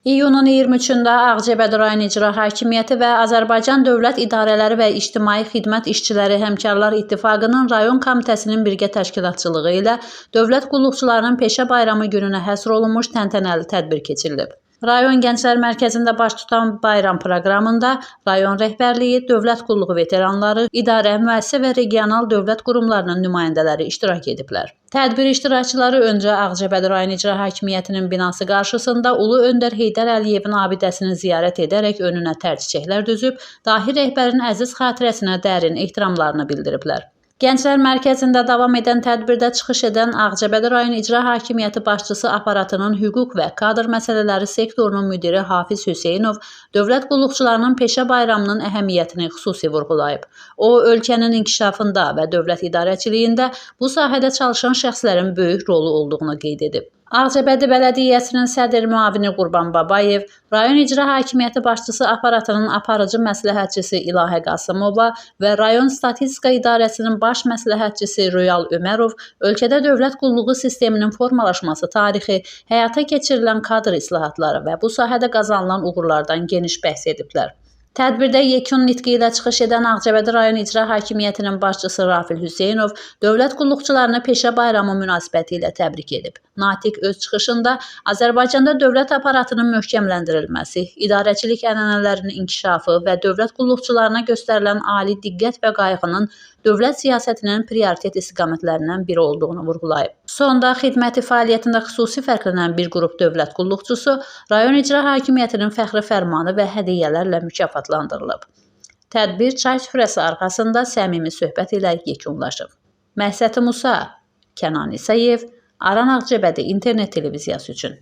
İyunun 23-də Ağcabədi rayon İcra Hakimiyyəti və Azərbaycan Dövlət İdarələri və İctimai Xidmət İşçiləri Həmkarlar İttifaqının rayon komitəsinin birgə təşkilatçılığı ilə Dövlət Qulluqçularının Peşə Bayramı gününə həsr olunmuş təntənəli tədbir keçirilib. Rayon Gənclər Mərkəzində baş tutan bayram proqramında rayon rəhbərliyi, dövlət qulluğu veteranları, idarə, müəssisə və regional dövlət qurumlarının nümayəndələri iştirak ediblər. Tədbir iştirakçıları öncə Ağcabədi rayon İcra Hakimiyyətinin binası qarşısında Ulu Öndər Heydər Əliyevin abidəsini ziyarət edərək önünə tər çiçəklər düzüb, dahi rəhbərin əziz xatirəsinə dərin ehtiramlarını bildiriblər. Gənclər Mərkəzində davam edən tədbirdə çıxış edən Ağcabədi rayon İcra Hakimiyyəti başçısı aparatının hüquq və kadr məsələləri sektorunun müdiri Hafiz Hüseynov dövlət qulluqçularının peşə bayramının əhəmiyyətini xüsusi vurğulayıb. O, ölkənin inkişafında və dövlət idarəçiliyində bu sahədə çalışan şəxslərin böyük rolu olduğunu qeyd edib. Ağcabədi Bələdiyyəsinin sədr müavini Qurban Babayev, rayon İcra Hakimiyyəti başçısı aparatının aparıcı məsləhətçisi İlahə Qasımova və rayon statistika idarəsinin baş məsləhətçisi Röyal Ömərov ölkədə dövlət qulluğu sisteminin formalaşması tarixi, həyata keçirilən kadr islahatları və bu sahədə qazanılan uğurlardan geniş bəhs ediblər. Tədbirdə yekun nitqi ilə çıxış edən Ağcabədi rayon İcra Hakimiyyətinin başçısı Rafil Hüseynov dövlət qulluqçularını Peşə Bayramı münasibəti ilə təbrik edib. Natiq öz çıxışında Azərbaycanda dövlət aparatının möhkəmləndirilməsi, idarəçilik ənənələrinin inkişafı və dövlət qulluqçularına göstərilən ali diqqət və qayğının dövlət siyasətinin prioritet istiqamətlərindən biri olduğunu vurğulayıb. Sonda xidməti fəaliyyətində xüsusi fərqlənən bir qrup dövlət qulluqçusu rayon İcra Hakimiyyətinin fəxri fərmanı və hədiyyələrlə mükafatlandırılıb. Tədbir çay süfrəsi arxasında səmimi söhbət ilə yekunlaşıb. Məhsəti Musa, Kənan İsayev, Aran Ağcabədi internet televiziyası üçün.